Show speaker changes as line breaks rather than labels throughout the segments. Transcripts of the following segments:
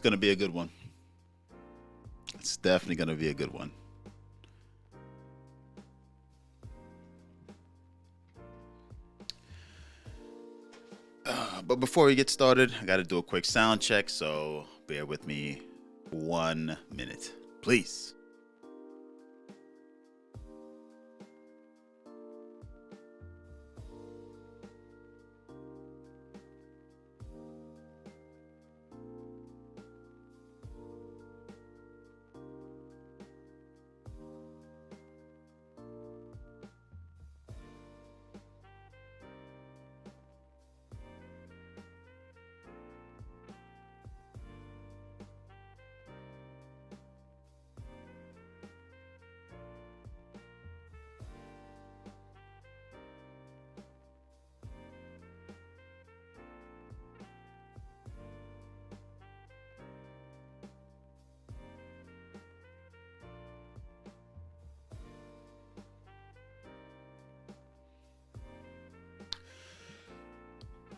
gonna be a good one. It's definitely gonna be a good one. But before we get started, I gotta do a quick sound check, so bear with me 1 minute, please.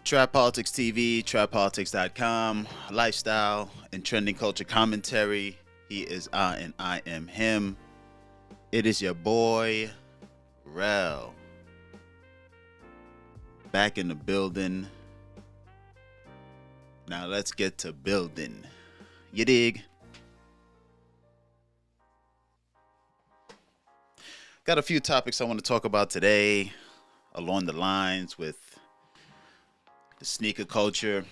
Trap Politics TV, trappolitics.com, lifestyle and trending culture commentary. He is I and I am him. It is your boy, Rel. Back in the building. Now let's get to building. You dig? Got a few topics I want to talk about today along the lines with the sneaker culture,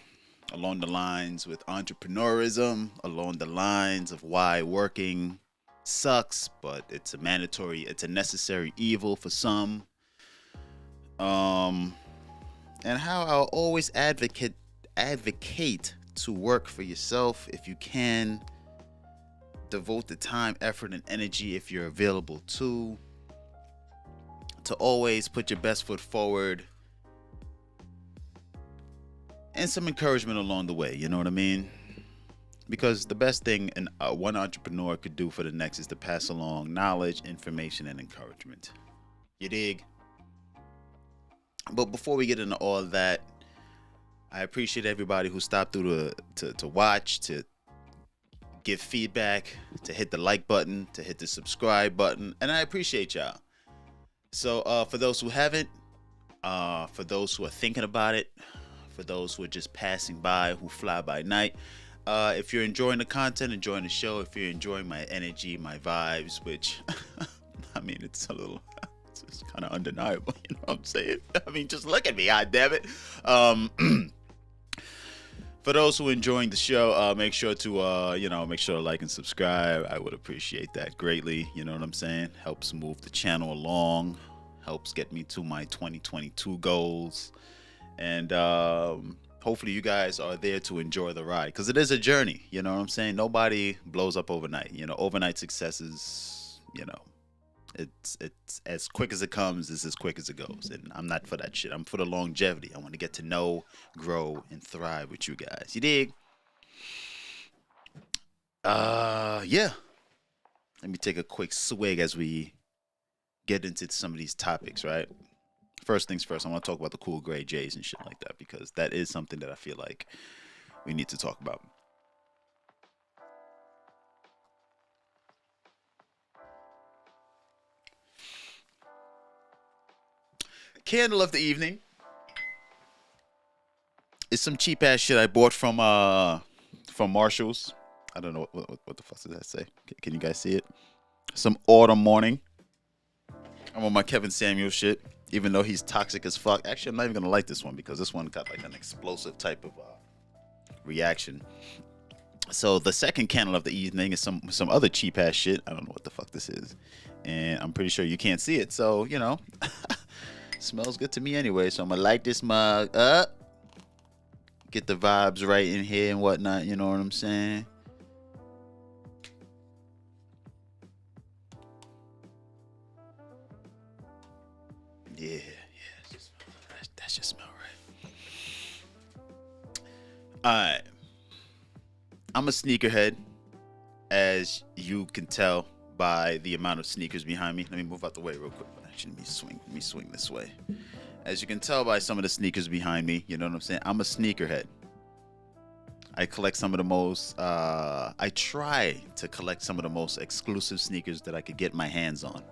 along the lines with entrepreneurism, along the lines of why working sucks, but it's a necessary evil for some. And how I'll always advocate to work for yourself if you can. Devote the time, effort, and energy if you're available to always put your best foot forward. And some encouragement along the way, you know what I mean? Because the best thing one entrepreneur could do for the next is to pass along knowledge, information, and encouragement. You dig? But before we get into all that, I appreciate everybody who stopped through to watch, to give feedback, to hit the like button, to hit the subscribe button, and I appreciate y'all. So for those who haven't, for those who are thinking about it, for those who are just passing by, who fly by night, if you're enjoying the content, enjoying the show, if you're enjoying my energy, my vibes, which I mean, it's kind of undeniable, you know what I'm saying? I mean, just look at me, god damn it. For those who are enjoying the show, make sure to like and subscribe. I would appreciate that greatly. You know what I'm saying? Helps move the channel along, helps get me to my 2022 goals. And hopefully you guys are there to enjoy the ride, because it is a journey. You know what I'm saying? Nobody blows up overnight. You know, overnight success is, it's as quick as it comes, is as quick as it goes. And I'm not for that shit. I'm for the longevity. I want to get to know, grow, and thrive with you guys. You dig? Yeah. Let me take a quick swig as we get into some of these topics, right? First things first, I want to talk about the cool gray J's and shit like that, because that is something that I feel like we need to talk about. Candle of the evening is some cheap ass shit I bought from Marshalls. I don't know what the fuck does that say. Can you guys see it? Some autumn morning. I'm on my Kevin Samuel shit. Even though he's toxic as fuck. Actually, I'm not even gonna like this one, because this one got like an explosive type of reaction. So the second candle of the evening is some other cheap ass shit. I don't know what the fuck this is, and I'm pretty sure you can't see it. So smells good to me anyway. So I'm gonna light this mug up, get the vibes right in here and whatnot. You know what I'm saying? Yeah, that just smell right. Alright. I'm a sneakerhead, as you can tell by the amount of sneakers behind me. Let me move out the way real quick. Actually, let me swing this way. As you can tell by some of the sneakers behind me, you know what I'm saying? I'm a sneakerhead. I collect some of the most. I try to collect some of the most exclusive sneakers that I could get my hands on.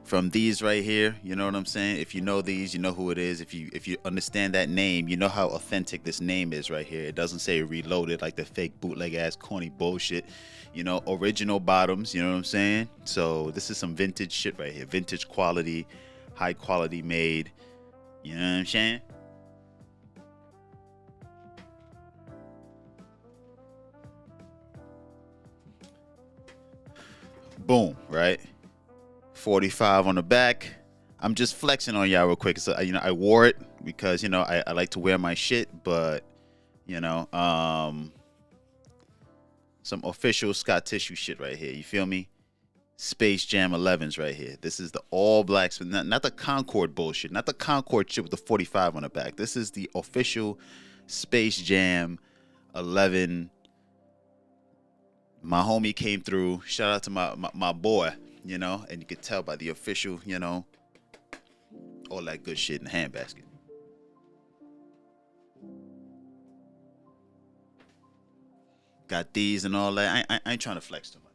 From these right here, you know what I'm saying? If you know these, you know who it is. If you understand that name, you know how authentic this name is right here. It doesn't say reloaded like the fake bootleg ass corny bullshit. You know, original bottoms, you know what I'm saying? So this is some vintage shit right here. Vintage quality, high quality made. You know what I'm saying? Boom, right? 45 on the back. I'm just flexing on y'all real quick. So I wore it because I like to wear my shit, but some official Scott Tissue shit right here. You feel me? Space Jam 11s right here. This is the all blacks, not the Concord bullshit, not the Concord shit with the 45 on the back. This is the official Space Jam 11. My homie came through. Shout out to my boy, and you could tell by the official, all that good shit in the handbasket. Got these and all that. I ain't trying to flex too much.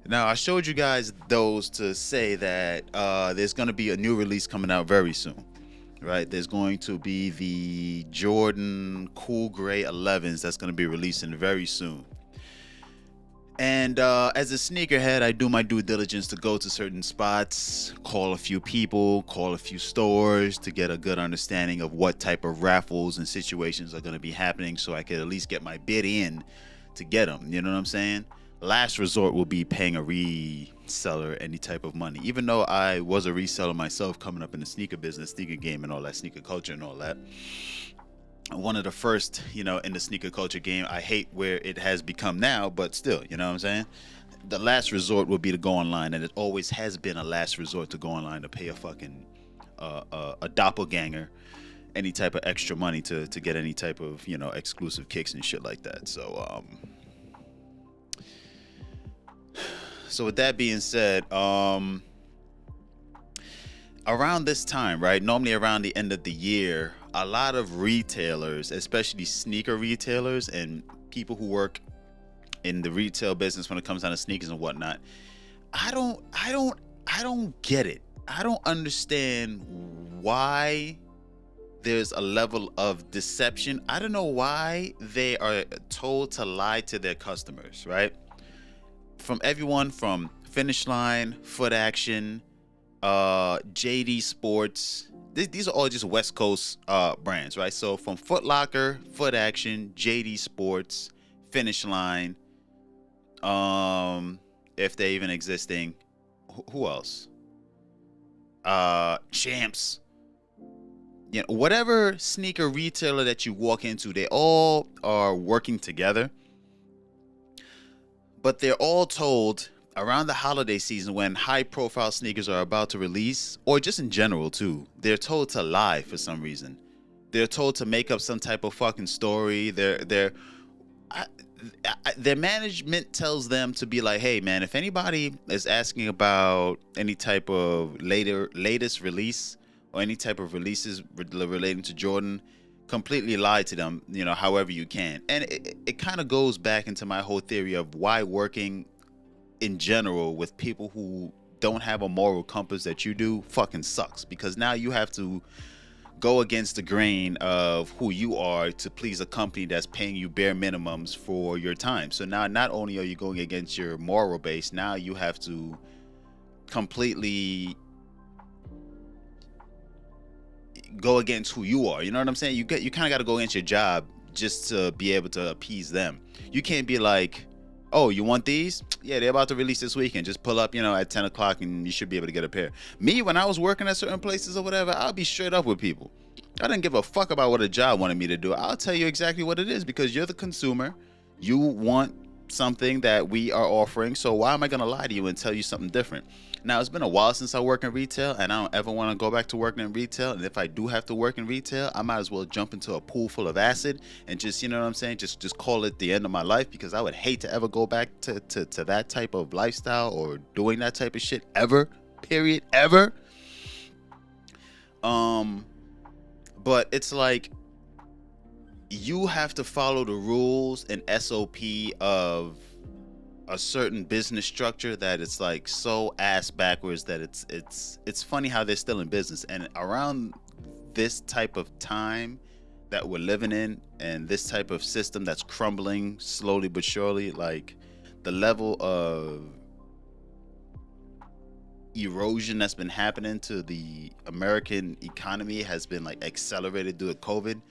Now, I showed you guys those to say that there's going to be a new release coming out very soon, right? There's going to be the Jordan Cool Gray 11s that's going to be releasing very soon. And as a sneakerhead, I do my due diligence to go to certain spots, call a few people, call a few stores to get a good understanding of what type of raffles and situations are going to be happening so I could at least get my bid in to get them. You know what I'm saying? Last resort will be paying a reseller any type of money. Even though I was a reseller myself coming up in the sneaker business, sneaker game and all that, sneaker culture and all that. One of the first, in the sneaker culture game. I hate where it has become now, but still, you know what I'm saying? The last resort will be to go online, and it always has been a last resort to go online to pay a fucking a doppelganger any type of extra money to get any type of, exclusive kicks and shit like that. So with that being said, around this time, right? Normally around the end of the year, a lot of retailers, especially sneaker retailers and people who work in the retail business when it comes down to sneakers and whatnot, I don't get it. I don't understand why there's a level of deception. I don't know why they are told to lie to their customers, right? From everyone from Finish Line, Foot Action, JD Sports. These are all just West Coast brands, right? So from Foot Locker, Foot Action, JD Sports, Finish Line, if they're even existing. Who else? Champs. Whatever sneaker retailer that you walk into, they all are working together. But they're all told around the holiday season when high profile sneakers are about to release, or just in general too, they're told to lie for some reason. They're told to make up some type of fucking story. Their management tells them to be like, hey man, if anybody is asking about any type of latest release or any type of releases relating to Jordan, completely lie to them, however you can. And it kind of goes back into my whole theory of why working in general with people who don't have a moral compass that you do fucking sucks, because now you have to go against the grain of who you are to please a company that's paying you bare minimums for your time. So now not only are you going against your moral base, now you have to completely go against who you are. You know what I'm saying? You kind of got to go against your job just to be able to appease them. You can't be like, oh, you want these? Yeah, they're about to release this weekend. Just pull up, at 10 o'clock and you should be able to get a pair. Me, when I was working at certain places or whatever, I'll be straight up with people. I didn't give a fuck about what a job wanted me to do. I'll tell you exactly what it is, because you're the consumer. You want something that we are offering. So why am I going to lie to you and tell you something different? Now, it's been a while since I work in retail, and I don't ever want to go back to working in retail. And if I do have to work in retail, I might as well jump into a pool full of acid and just, just call it the end of my life, because I would hate to ever go back to that type of lifestyle or doing that type of shit ever, period, ever. Um, but it's like you have to follow the rules and SOP of a certain business structure that it's like so ass backwards that it's funny how they're still in business. And around this type of time that we're living in and this type of system that's crumbling slowly but surely, like the level of erosion that's been happening to the American economy has been like accelerated due to COVID.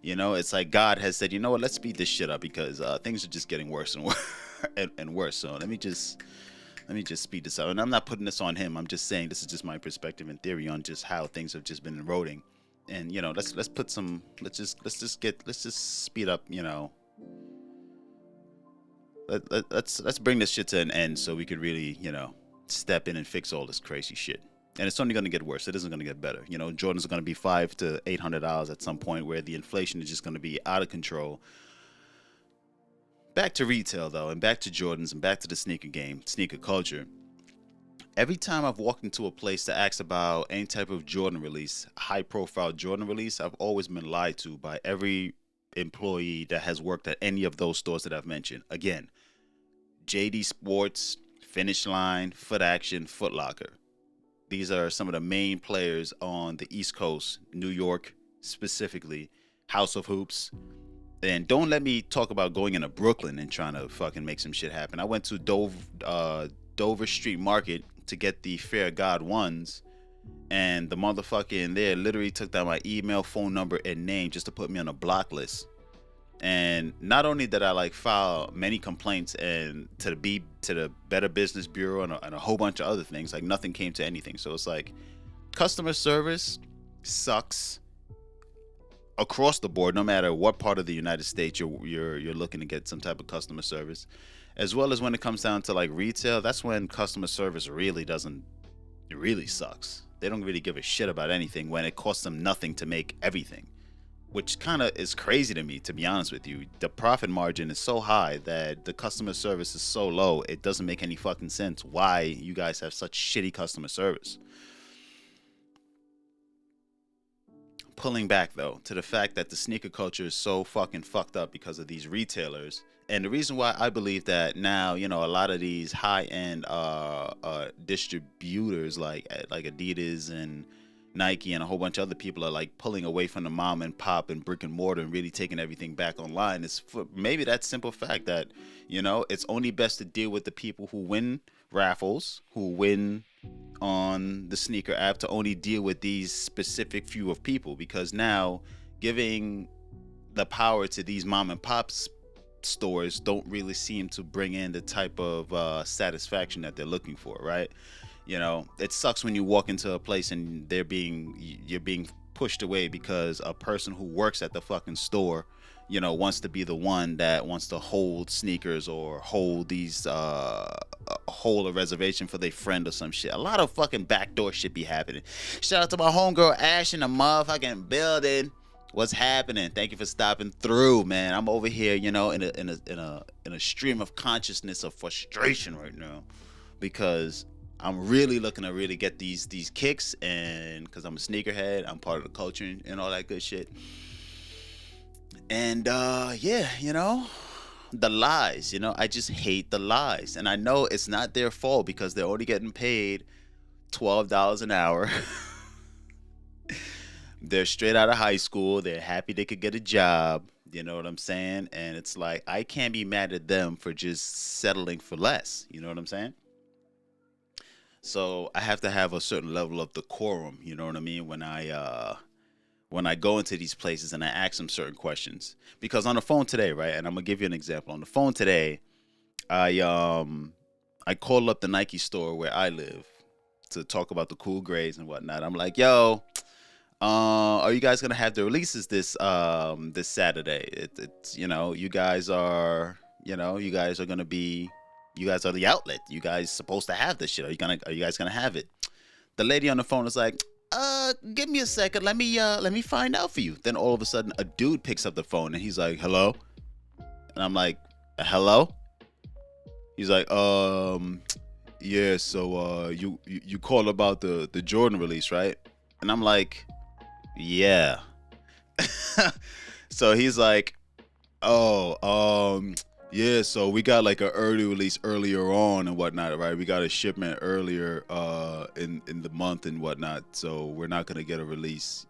You know, it's like God has said, you know what, let's speed this shit up because things are just getting worse and worse and worse. So let me just speed this up. And I'm not putting this on him. I'm just saying this is just my perspective and theory on just how things have just been eroding. And you know, let's put some let's just speed up. You know, let's bring this shit to an end so we could really step in and fix all this crazy shit. And it's only going to get worse. It isn't going to get better. You know, Jordans are going to be $500 to $800 at some point, where the inflation is just going to be out of control. Back to retail though, and back to Jordans, and back to the sneaker game, sneaker culture. Every time I've walked into a place to ask about any type of Jordan release, high profile Jordan release, I've always been lied to by every employee that has worked at any of those stores that I've mentioned. Again, JD Sports, Finish Line, Foot Action, Foot Locker. These are some of the main players on the East Coast, New York specifically, House of Hoops. And don't let me talk about going into Brooklyn and trying to fucking make some shit happen. I went to Dover Street Market to get the Fair God ones, and the motherfucker in there literally took down my email, phone number, and name just to put me on a block list. And not only did I like file many complaints and to the Better Business Bureau and a whole bunch of other things, like nothing came to anything. So it's like customer service sucks across the board, no matter what part of the United States you're looking to get some type of customer service, as well as when it comes down to like retail. That's when customer service it really sucks. They don't really give a shit about anything when it costs them nothing to make everything, which kind of is crazy to me, to be honest with you. The profit margin is so high that the customer service is so low, it doesn't make any fucking sense why you guys have such shitty customer service. Pulling back though to the fact that the sneaker culture is so fucking fucked up because of these retailers. And the reason why I believe that now, a lot of these high-end distributors like Adidas and Nike and a whole bunch of other people are like pulling away from the mom and pop and brick and mortar and really taking everything back online, is for maybe that simple fact that it's only best to deal with the people who win raffles, who win on the sneaker app, to only deal with these specific few of people, because now giving the power to these mom and pops stores don't really seem to bring in the type of satisfaction that they're looking for, right? It sucks when you walk into a place and you're being pushed away because a person who works at the fucking store, wants to be the one that wants to hold sneakers or hold hold a reservation for their friend or some shit. A lot of fucking backdoor shit be happening. Shout out to my homegirl Ash in the motherfucking building. What's happening? Thank you for stopping through, man. I'm over here, in a stream of consciousness of frustration right now, because I'm really looking to really get these kicks, and because I'm a sneakerhead, I'm part of the culture and all that good shit. And the lies, I just hate the lies. And I know it's not their fault because they're only getting paid $12 an hour. They're straight out of high school. They're happy they could get a job. You know what I'm saying? And it's like, I can't be mad at them for just settling for less. You know what I'm saying? So I have to have a certain level of decorum. You know what I mean? When I go into these places and I ask them certain questions. Because on the phone today, right? And I'm gonna give you an example. On the phone today, I called up the Nike store where I live to talk about the cool grades and whatnot. I'm like, yo, are you guys gonna have the releases this Saturday? It's you guys are gonna be, you guys are the outlet. You guys supposed to have this shit. Are you guys gonna have it? The lady on the phone is like, give me a second. Let me find out for you. Then all of a sudden, a dude picks up the phone and he's like, hello? And I'm like, hello? He's like, yeah. So you called about the Jordan release, right? And I'm like, yeah. So he's like, oh, yeah, so we got like an early release earlier on and whatnot, right? We got a shipment earlier in the month and whatnot, so we're not gonna get a release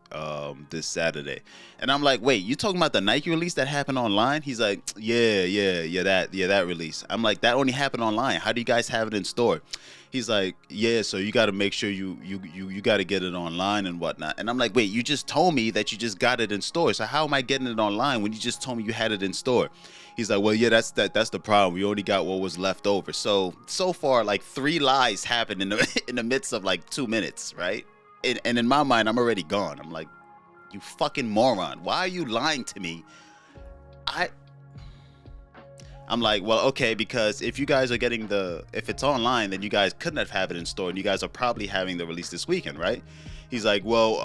this Saturday. And I'm like, wait, you talking about the Nike release that happened online? He's like, that release. I'm like, that only happened online. How do you guys have it in store? He's like, yeah, so you got to make sure you got to get it online and whatnot. And I'm like, wait, you just told me that you just got it in store. So how am I getting it online when you just told me you had it in store? He's like, well, yeah, that's the problem. We only got what was left over. So far, like 3 lies happened in the in the midst of like 2 minutes, right? And in my mind, I'm already gone. I'm like, you fucking moron. Why are you lying to me? I'm like, well, okay, because if you guys are getting if it's online, then you guys couldn't have it in store, and you guys are probably having the release this weekend, right? He's like, well,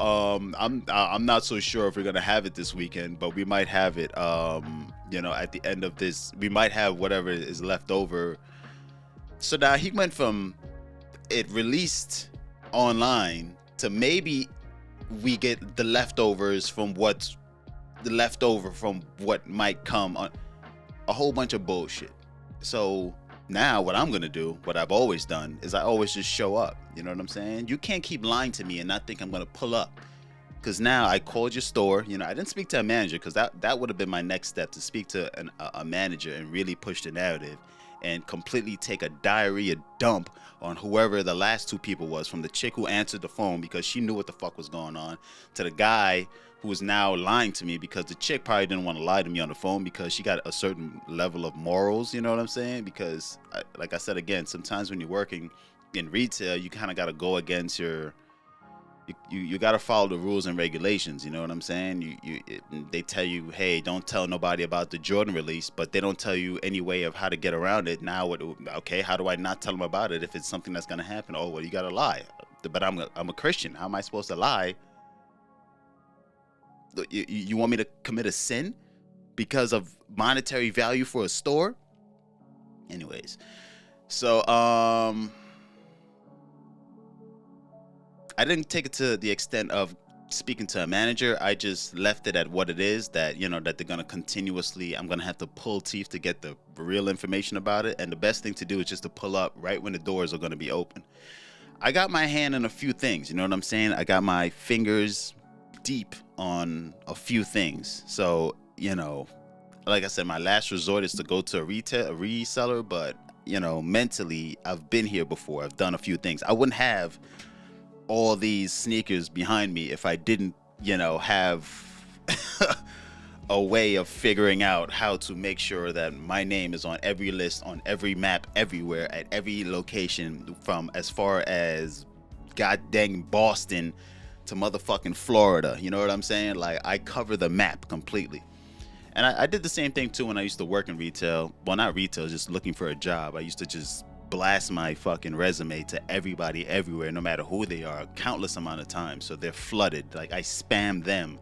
I'm not so sure if we're gonna have it this weekend, but we might have it, at the end of this, we might have whatever is left over. So now he went from it released online to maybe we get the leftovers from what's the leftover from what might come on. A whole bunch of bullshit. So now what I'm gonna do, what I've always done, is I always just show up. You know what I'm saying? You can't keep lying to me and not think I'm gonna pull up. Because now I called your store. I didn't speak to a manager, because that would have been my next step, to speak to a manager and really push the narrative and completely take a diarrhea dump on whoever the last 2 people was, from the chick who answered the phone because she knew what the fuck was going on, to the guy who is now lying to me, because the chick probably didn't want to lie to me on the phone because she got a certain level of morals, you know what I'm saying? Because like I said, again, sometimes when you're working in retail, you kind of got to go against you got to follow the rules and regulations, you know what I'm saying? They tell you, hey, don't tell nobody about the Jordan release, but they don't tell you any way of how to get around it. Now, okay, how do I not tell them about it if it's something that's going to happen? Oh, well, you got to lie. But I'm a Christian. How am I supposed to lie? You want me to commit a sin because of monetary value for a store? Anyways, so I didn't take it to the extent of speaking to a manager. I just left it at what it is, that that they're gonna continuously, I'm gonna have to pull teeth to get the real information about it, and the best thing to do is just to pull up right when the doors are gonna be open. I got my hand in a few things, you know what I'm saying? I got my fingers deep on a few things. So, like I said, my last resort is to go to a reseller, but mentally, I've been here before. I've done a few things. I wouldn't have all these sneakers behind me if I didn't, have a way of figuring out how to make sure that my name is on every list, on every map, everywhere, at every location, from as far as god dang Boston to motherfucking Florida. You know what I'm saying? Like, I cover the map completely. And I did the same thing too when I used to work in retail. Well, not retail, just looking for a job. I used to just blast my fucking resume to everybody everywhere, no matter who they are, countless amount of times. So they're flooded. Like, I spam them.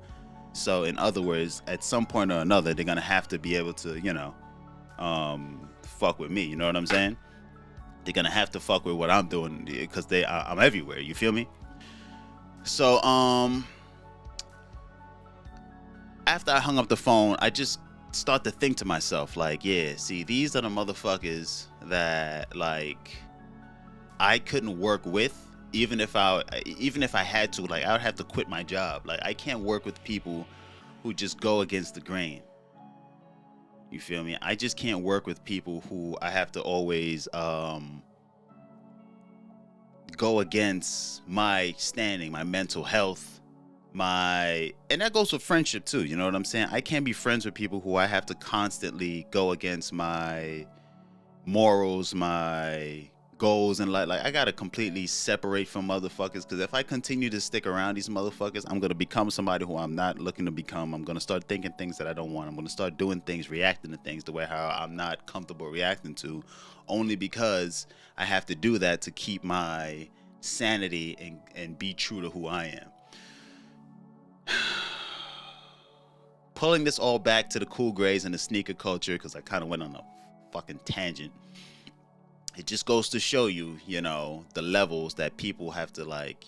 So in other words, at some point or another, they're gonna have to be able to, fuck with me. You know what I'm saying? They're gonna have to fuck with what I'm doing, because I'm everywhere. You feel me? So after I hung up the phone, I just start to think to myself, like, yeah, see, these are the motherfuckers that, like, I couldn't work with, even if I had to. Like, I would have to quit my job. Like, I can't work with people who just go against the grain. You feel me? I just can't work with people who I have to always go against my standing, my mental health, and that goes with friendship too. You know what I'm saying? I can't be friends with people who I have to constantly go against my morals, my goals, and like I gotta completely separate from motherfuckers, because if I continue to stick around these motherfuckers, I'm gonna become somebody who I'm not looking to become. I'm gonna start thinking things that I don't want. I'm gonna start doing things, reacting to things the way how I'm not comfortable reacting to, only because I have to do that to keep my sanity and be true to who I am. Pulling this all back to the cool grays and the sneaker culture, because I kind of went on a fucking tangent. It just goes to show you, the levels that people have to, like,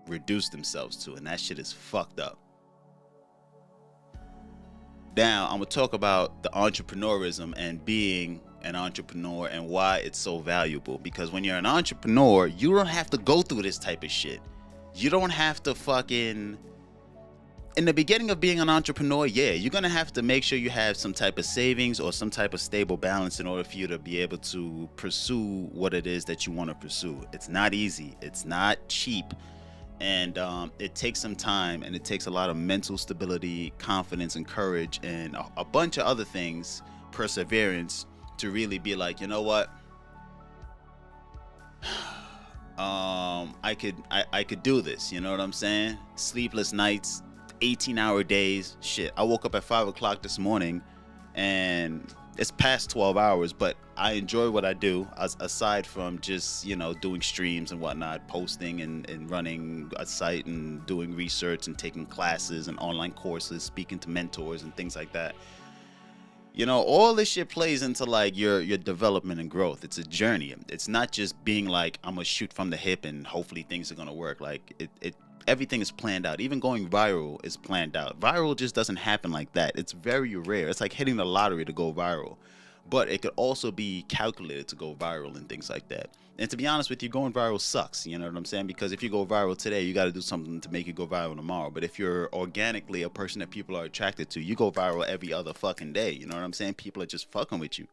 reduce themselves to, and that shit is fucked up. Now I'm gonna talk about the entrepreneurism and being an entrepreneur and why it's so valuable. Because when you're an entrepreneur, you don't have to go through this type of shit. You don't have to fucking, in the beginning of being an entrepreneur, yeah, you're gonna have to make sure you have some type of savings or some type of stable balance in order for you to be able to pursue what it is that you want to pursue. It's not easy, it's not cheap, and it takes some time, and it takes a lot of mental stability, confidence, and courage, and a bunch of other things, perseverance, to really be like, you know what, I could do this. You know what I'm saying? Sleepless nights, 18-hour days. Shit, I woke up at 5 o'clock this morning, and it's past 12 hours, but I enjoy what I do, aside from just, you know, doing streams and whatnot, posting and running a site and doing research and taking classes and online courses, speaking to mentors and things like that. You know, all this shit plays into like your development and growth. It's a journey. It's not just being like, I'm gonna shoot from the hip and hopefully things are gonna work. Like it everything is planned out. Even going viral is planned out. Viral just doesn't happen like that. It's very rare. It's like hitting the lottery to go viral. But it could also be calculated to go viral and things like that. And to be honest with you, going viral sucks. You know what I'm saying? Because if you go viral today, you got to do something to make you go viral tomorrow. But if you're organically a person that people are attracted to, you go viral every other fucking day. You know what I'm saying? People are just fucking with you.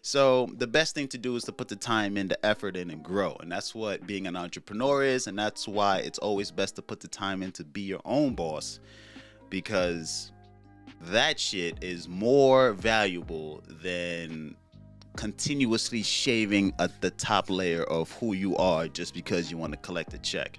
So the best thing to do is to put the time in, the effort in, and grow. And that's what being an entrepreneur is. And that's why it's always best to put the time in to be your own boss. Because that shit is more valuable than continuously shaving at the top layer of who you are just because you want to collect a check.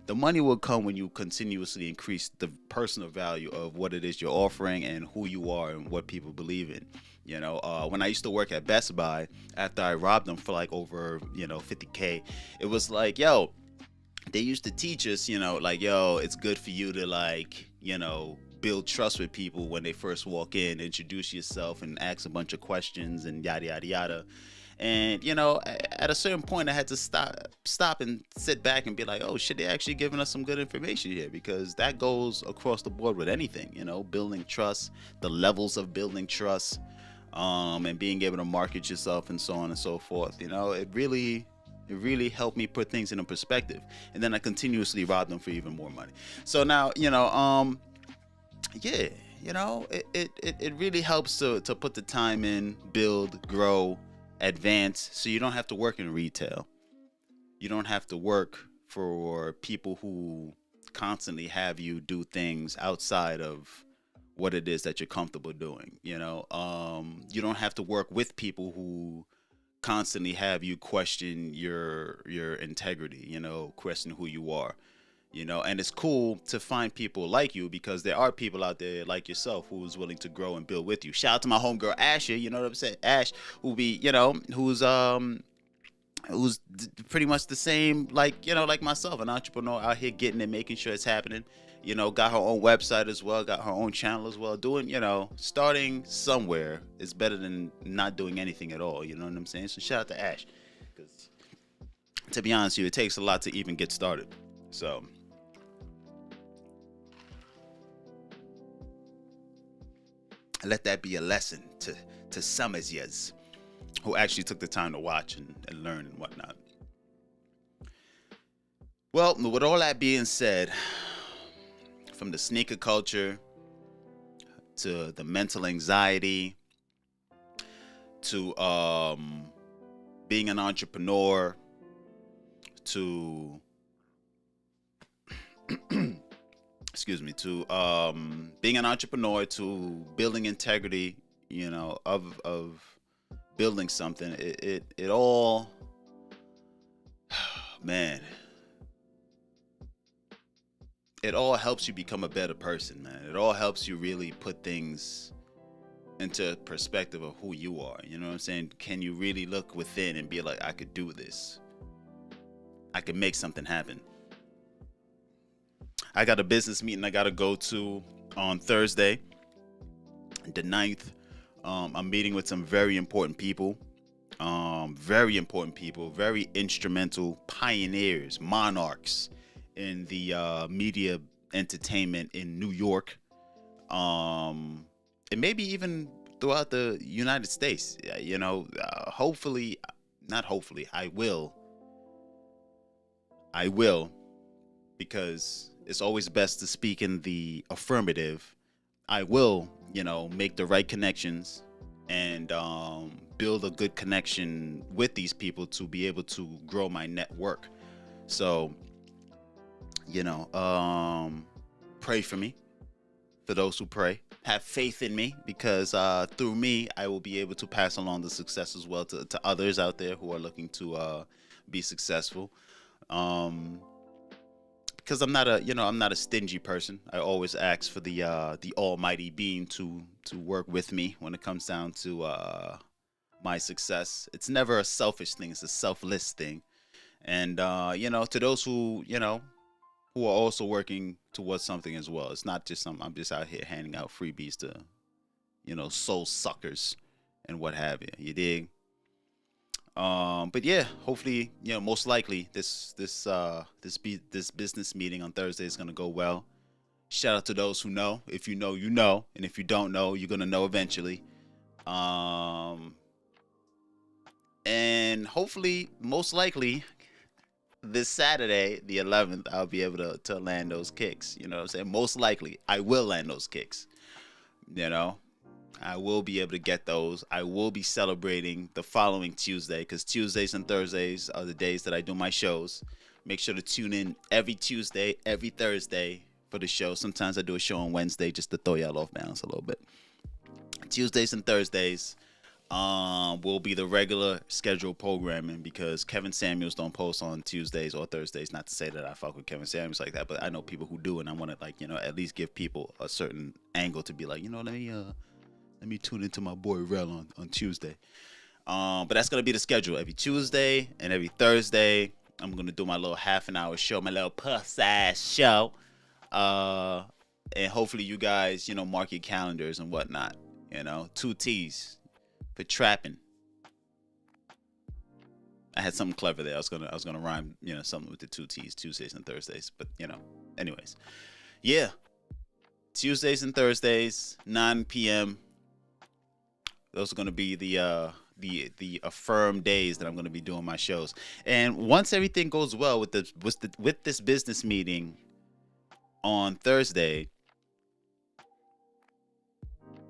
The money will come when you continuously increase the personal value of what it is you're offering and who you are and what people believe in. You know, when I used to work at Best Buy, after I robbed them for like over, you know, 50K, it was like, yo, they used to teach us, you know, like, yo, it's good for you to, like, you know, build trust with people when they first walk in, introduce yourself and ask a bunch of questions and yada, yada, yada. And, you know, at a certain point, I had to stop and sit back and be like, oh, shit, they're actually giving us some good information here, because that goes across the board with anything, you know, building trust, the levels of building trust, and being able to market yourself and so on and so forth. You know, it really helped me put things in a perspective. And then I continuously robbed them for even more money. So now, you know, yeah, you know, it really helps to put the time in, build, grow, advance, so you don't have to work in retail. You don't have to work for people who constantly have you do things outside of what it is that you're comfortable doing. You know, you don't have to work with people who constantly have you question your integrity, you know, question who you are. You know, and it's cool to find people like you, because there are people out there like yourself who's willing to grow and build with you. Shout out to my homegirl Asher, you know what I'm saying? Ash, who be, you know, who's pretty much the same, like, you know, like myself, an entrepreneur out here getting it, making sure it's happening. You know, got her own website as well, got her own channel as well. Doing, you know, starting somewhere is better than not doing anything at all. You know what I'm saying? So shout out to Ash, because to be honest with you, it takes a lot to even get started. So let that be a lesson to some of yous who actually took the time to watch and learn and whatnot. Well, with all that being said, from the sneaker culture to the mental anxiety to being an entrepreneur to excuse me, to being an entrepreneur, to building integrity, you know, of building something, it all, man, it all helps you become a better person, man. It all helps you really put things into perspective of who you are. You know what I'm saying? Can you really look within and be like, I could do this, I could make something happen. I got a business meeting I got to go to on Thursday, the 9th. I'm meeting with some very important people, very instrumental pioneers, monarchs in the media entertainment in New York, and maybe even throughout the United States. Hopefully, not hopefully, I will, because it's always best to speak in the affirmative. I will, make the right connections and build a good connection with these people to be able to grow my network. So, pray for me, for those who pray. Have faith in me, because through me, I will be able to pass along the success as well to others out there who are looking to be successful. Um, because I'm not a stingy person. I always ask for the almighty being to work with me when it comes down to my success. It's never a selfish thing, it's a selfless thing. And to those who are also working towards something as well. It's not just I'm just out here handing out freebies to soul suckers and what have you. You dig? But yeah, hopefully, most likely this business meeting on Thursday is gonna go well. Shout out to those who know. If you know, you know, and if you don't know, you're gonna know eventually. Um, and hopefully, most likely, this Saturday, the 11th, I'll be able to land those kicks. You know what I'm saying? Most likely, I will land those kicks. You know, I will be able to get those. I will be celebrating the following Tuesday, because Tuesdays and Thursdays are the days that I do my shows. Make sure to tune in every Tuesday, every Thursday for the show. Sometimes I do a show on Wednesday just to throw y'all off balance a little bit. Tuesdays and Thursdays will be the regular scheduled programming, because Kevin Samuels don't post on Tuesdays or Thursdays. Not to say that I fuck with Kevin Samuels like that, but I know people who do, and I want to at least give people a certain angle to be like, let me tune into my boy Rel on Tuesday. But that's gonna be the schedule. Every Tuesday and every Thursday, I'm gonna do my little half an hour show, my little puss-ass show. And hopefully you guys, mark your calendars and whatnot. 2 T's for trapping. I had something clever there. I was gonna rhyme, something with the 2 T's, Tuesdays and Thursdays. But anyways, yeah. Tuesdays and Thursdays, 9 p.m. Those are gonna be the affirmed days that I'm gonna be doing my shows. And once everything goes well with this business meeting on Thursday,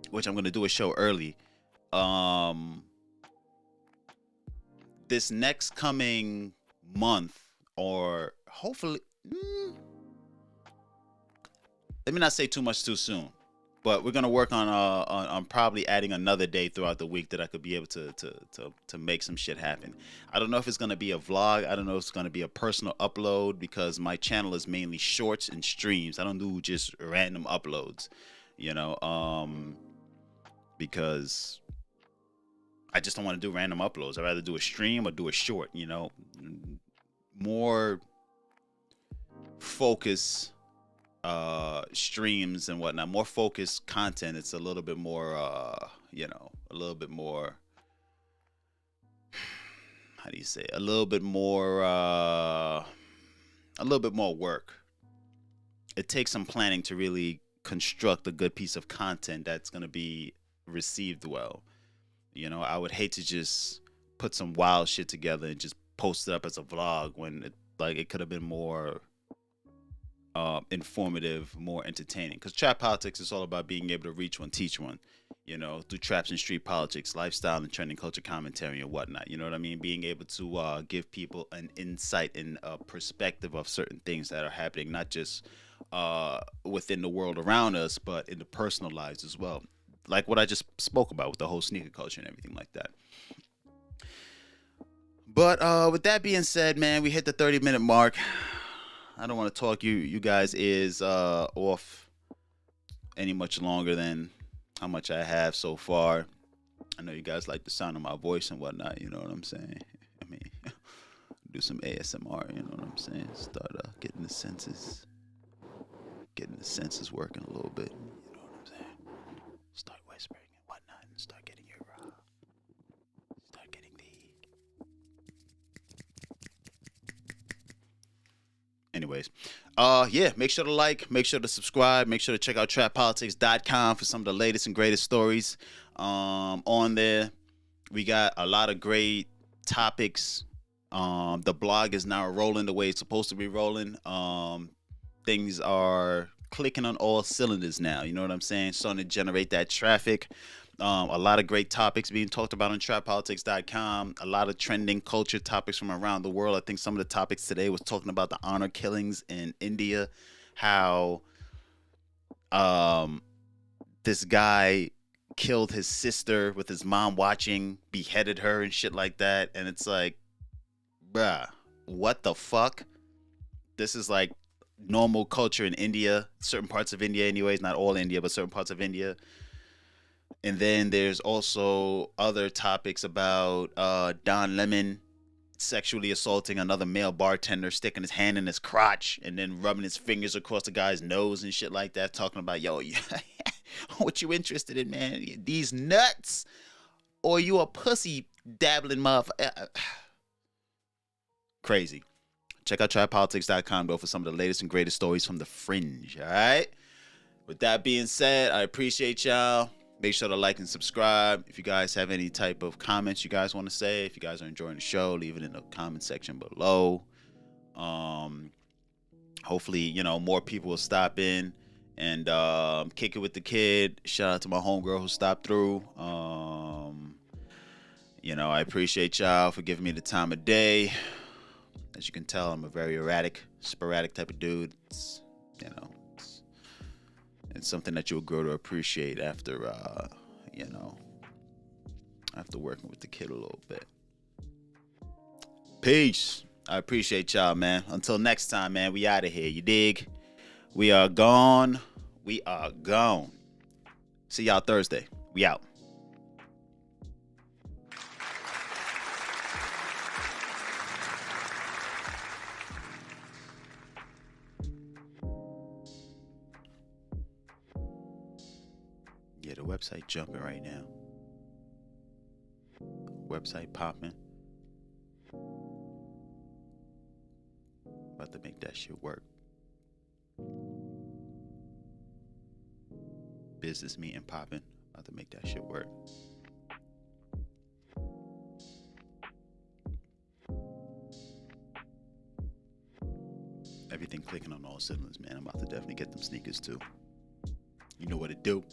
which I'm gonna do a show early. This next coming month, or hopefully, let me not say too much too soon, but we're gonna work on probably adding another day throughout the week that I could be able to make some shit happen. I don't know if it's gonna be a vlog. I don't know if it's gonna be a personal upload, because my channel is mainly shorts and streams. I don't do just random uploads, because I just don't want to do random uploads. I'd rather do a stream or do a short, more focus streams and whatnot, more focused content. It's a little bit more a little bit more, how do you say, a little bit more work. It takes some planning to really construct a good piece of content that's going to be received well. I would hate to just put some wild shit together and just post it up as a vlog when it could have been more informative, more entertaining. Because trap politics is all about being able to reach one, teach one, through traps and street politics, lifestyle and trending culture commentary and whatnot. You know what I mean? Being able to give people an insight and a perspective of certain things that are happening, not just within the world around us, but in the personal lives as well. Like what I just spoke about with the whole sneaker culture and everything like that. But with that being said, man, we hit the 30-minute mark. I don't want to talk you guys is off any much longer than how much I have so far. I know you guys like the sound of my voice and whatnot. You know what I'm saying? I mean, do some ASMR. You know what I'm saying? Start getting the senses working a little bit. You know what I'm saying? Start whispering and whatnot, and start getting the Anyways, yeah, make sure to like, make sure to subscribe, make sure to check out trappolitics.com for some of the latest and greatest stories. On there, we got a lot of great topics. The blog is now rolling the way it's supposed to be rolling. Things are clicking on all cylinders now. You know what I'm saying? Starting to generate that traffic. A lot of great topics being talked about on trappolitics.com. A lot of trending culture topics from around the world. I think some of the topics today was talking about the honor killings in India, how this guy killed his sister with his mom watching, beheaded her and shit like that. And it's like, bruh, what the fuck? This is like normal culture in India, certain parts of India anyways, not all India, but certain parts of India. And then there's also other topics about Don Lemon sexually assaulting another male bartender, sticking his hand in his crotch and then rubbing his fingers across the guy's nose and shit like that, talking about, yo, what you interested in, man? These nuts? Or you a pussy dabbling motherfucker? Crazy. Check out trypolitics.com, though, for some of the latest and greatest stories from the fringe, all right? With that being said, I appreciate y'all. Make sure to like and subscribe. If you guys have any type of comments you guys want to say, if you guys are enjoying the show, leave it in the comment section below. Hopefully, you know, more people will stop in and kick it with the kid. Shout out to my homegirl who stopped through. You know, I appreciate y'all for giving me the time of day. As you can tell, I'm a very erratic, sporadic type of dude. It's, you know, it's something that you'll grow to appreciate after, you know, after working with the kid a little bit. Peace. I appreciate y'all, man. Until next time, man, we out of here. You dig? We are gone. We are gone. See y'all Thursday. We out. Yeah, the website jumping right now. Website popping. About to make that shit work. Business meeting popping. About to make that shit work. Everything clicking on all cylinders, man. I'm about to definitely get them sneakers too. You know what it do.